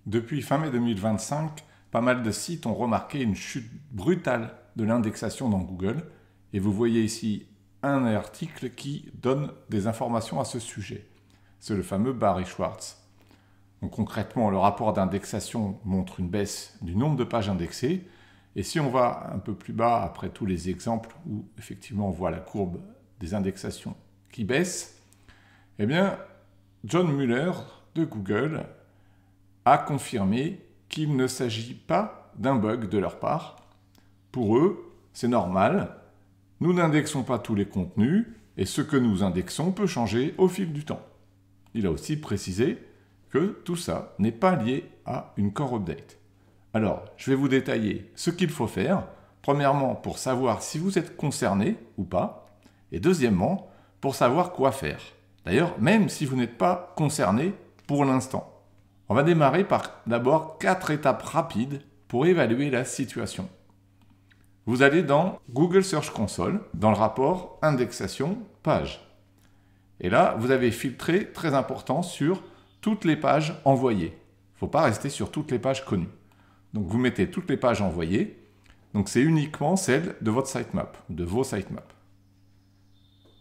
Depuis fin mai 2025, pas mal de sites ont remarqué une chute brutale de l'indexation dans Google. Et vous voyez ici un article qui donne des informations à ce sujet. C'est le fameux Barry Schwartz. Donc concrètement, le rapport d'indexation montre une baisse du nombre de pages indexées. Et si on va un peu plus bas, après tous les exemples où effectivement on voit la courbe des indexations qui baisse, eh bien, John Mueller de Google a confirmé qu'il ne s'agit pas d'un bug de leur part. Pour eux, c'est normal, nous n'indexons pas tous les contenus et ce que nous indexons peut changer au fil du temps. Il a aussi précisé que tout ça n'est pas lié à une core update. Alors, je vais vous détailler ce qu'il faut faire. Premièrement, pour savoir si vous êtes concerné ou pas. Et deuxièmement, pour savoir quoi faire. D'ailleurs, même si vous n'êtes pas concerné pour l'instant. On va démarrer par d'abord 4 étapes rapides pour évaluer la situation. Vous allez dans Google Search Console, dans le rapport indexation page. Et là, vous avez filtré, très important, sur toutes les pages envoyées. Il ne faut pas rester sur toutes les pages connues. Donc vous mettez toutes les pages envoyées. Donc c'est uniquement celles de votre sitemap, de vos sitemaps.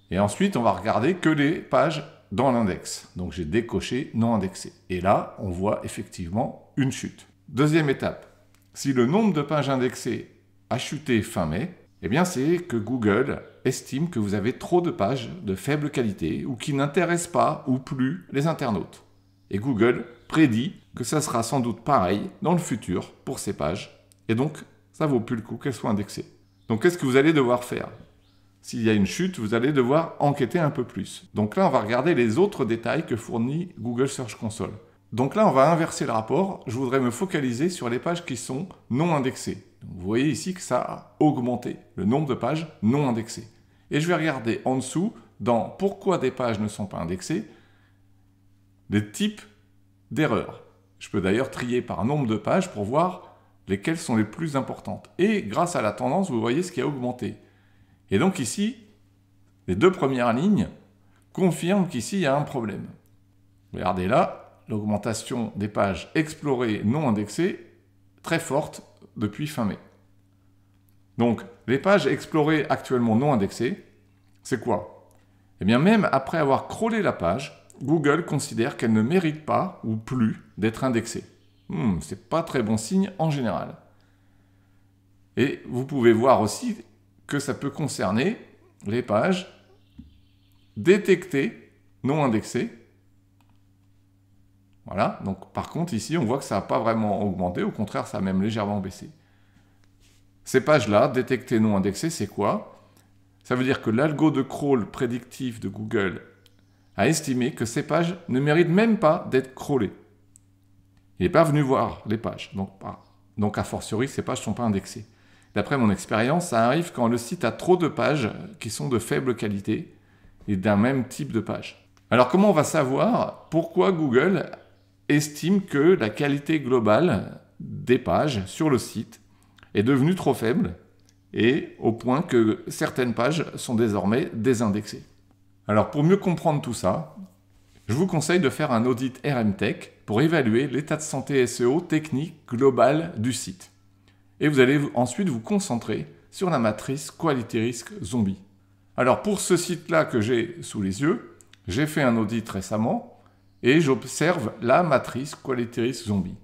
Et ensuite, on va regarder que les pages dans l'index. Donc j'ai décoché non indexé. Et là, on voit effectivement une chute. Deuxième étape, si le nombre de pages indexées a chuté fin mai, eh bien c'est que Google estime que vous avez trop de pages de faible qualité ou qui n'intéressent pas ou plus les internautes. Et Google prédit que ça sera sans doute pareil dans le futur pour ces pages. Et donc, ça vaut plus le coup qu'elles soient indexées. Donc, qu'est-ce que vous allez devoir faire? S'il y a une chute, vous allez devoir enquêter un peu plus. Donc là, on va regarder les autres détails que fournit Google Search Console. Donc là, on va inverser le rapport. Je voudrais me focaliser sur les pages qui sont non indexées. Donc, vous voyez ici que ça a augmenté, le nombre de pages non indexées. Et je vais regarder en dessous, dans pourquoi des pages ne sont pas indexées, les types d'erreurs. Je peux d'ailleurs trier par nombre de pages pour voir lesquelles sont les plus importantes. Et grâce à la tendance, vous voyez ce qui a augmenté. Et donc ici, les deux premières lignes confirment qu'ici, il y a un problème. Regardez là, l'augmentation des pages explorées non indexées, très forte depuis fin mai. Donc, les pages explorées actuellement non indexées, c'est quoi? Eh bien, même après avoir crawlé la page, Google considère qu'elle ne mérite pas ou plus d'être indexée. C'est pas très bon signe en général. Et vous pouvez voir aussi que ça peut concerner les pages détectées non indexées. Voilà, donc par contre ici on voit que ça n'a pas vraiment augmenté, au contraire ça a même légèrement baissé. Ces pages-là, détectées non indexées, c'est quoi? Ça veut dire que l'algo de crawl prédictif de Google a estimé que ces pages ne méritent même pas d'être crawlées. Il n'est pas venu voir les pages, donc a fortiori ces pages ne sont pas indexées. D'après mon expérience, ça arrive quand le site a trop de pages qui sont de faible qualité et d'un même type de page. Alors comment on va savoir pourquoi Google estime que la qualité globale des pages sur le site est devenue trop faible et au point que certaines pages sont désormais désindexées? Alors pour mieux comprendre tout ça, je vous conseille de faire un audit RMTech pour évaluer l'état de santé SEO technique global du site. Et vous allez ensuite vous concentrer sur la matrice Quality Risk Zombie. Alors pour ce site-là que j'ai sous les yeux, j'ai fait un audit récemment et j'observe la matrice Quality Risk Zombie.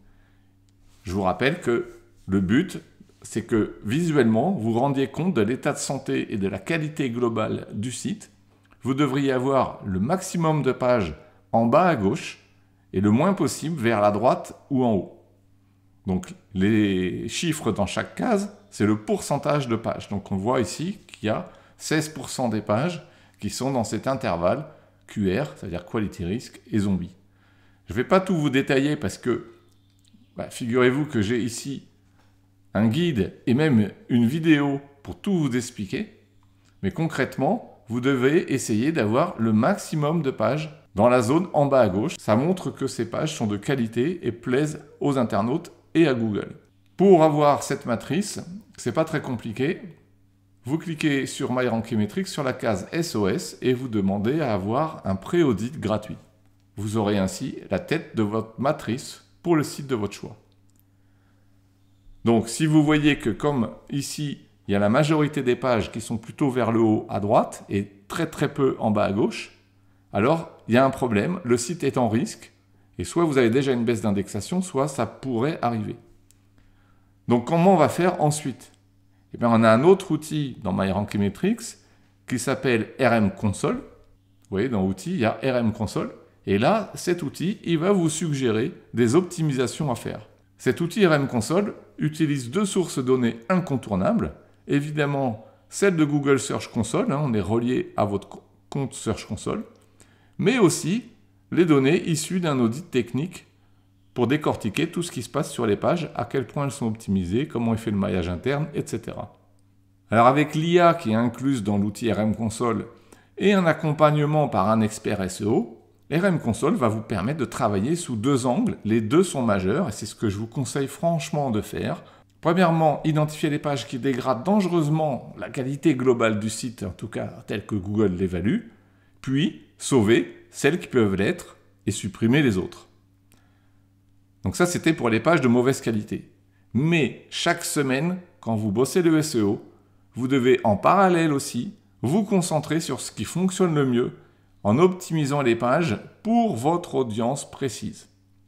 Je vous rappelle que le but, c'est que visuellement, vous vous rendiez compte de l'état de santé et de la qualité globale du site. Vous devriez avoir le maximum de pages en bas à gauche et le moins possible vers la droite ou en haut. Donc les chiffres dans chaque case, c'est le pourcentage de pages. Donc on voit ici qu'il y a 16% des pages qui sont dans cet intervalle QR, c'est-à-dire Quality Risk et Zombie. Je ne vais pas tout vous détailler parce que figurez-vous que j'ai ici un guide et même une vidéo pour tout vous expliquer. Mais concrètement, vous devez essayer d'avoir le maximum de pages dans la zone en bas à gauche. Ça montre que ces pages sont de qualité et plaisent aux internautes et à Google. Pour avoir cette matrice, c'est pas très compliqué. Vous cliquez sur My Rankemetrics sur la case SOS et vous demandez à avoir un pré-audit gratuit. Vous aurez ainsi la tête de votre matrice pour le site de votre choix. Donc si vous voyez que comme ici, il y a la majorité des pages qui sont plutôt vers le haut à droite et très très peu en bas à gauche, alors il y a un problème, le site est en risque et soit vous avez déjà une baisse d'indexation, soit ça pourrait arriver. Donc comment on va faire ensuite? Eh bien, on a un autre outil dans MyRankingMetrics qui s'appelle RM Console. Vous voyez, dans Outils, il y a RM Console. Et là, cet outil, il va vous suggérer des optimisations à faire. Cet outil RM Console utilise deux sources de données incontournables. Évidemment, celle de Google Search Console, on est relié à votre compte Search Console, mais aussi les données issues d'un audit technique pour décortiquer tout ce qui se passe sur les pages, à quel point elles sont optimisées, comment est fait le maillage interne, etc. Alors avec l'IA qui est incluse dans l'outil RM Console et un accompagnement par un expert SEO, RM Console va vous permettre de travailler sous deux angles. Les deux sont majeurs et c'est ce que je vous conseille franchement de faire. Premièrement, identifier les pages qui dégradent dangereusement la qualité globale du site, en tout cas tel que Google l'évalue, puis sauver celles qui peuvent l'être et supprimer les autres. Donc ça, c'était pour les pages de mauvaise qualité. Mais chaque semaine, quand vous bossez le SEO, vous devez en parallèle aussi vous concentrer sur ce qui fonctionne le mieux en optimisant les pages pour votre audience précise.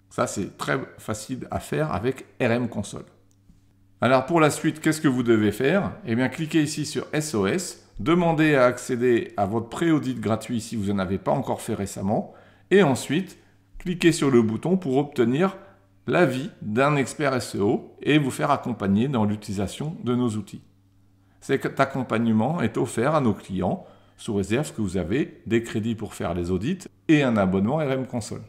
Ça, c'est très facile à faire avec RM Console. Alors pour la suite, qu'est-ce que vous devez faire? Eh bien, cliquez ici sur SOS, demandez à accéder à votre pré-audit gratuit si vous n'en avez pas encore fait récemment, et ensuite, cliquez sur le bouton pour obtenir l'avis d'un expert SEO et vous faire accompagner dans l'utilisation de nos outils. Cet accompagnement est offert à nos clients sous réserve que vous avez des crédits pour faire les audits et un abonnement RM Console.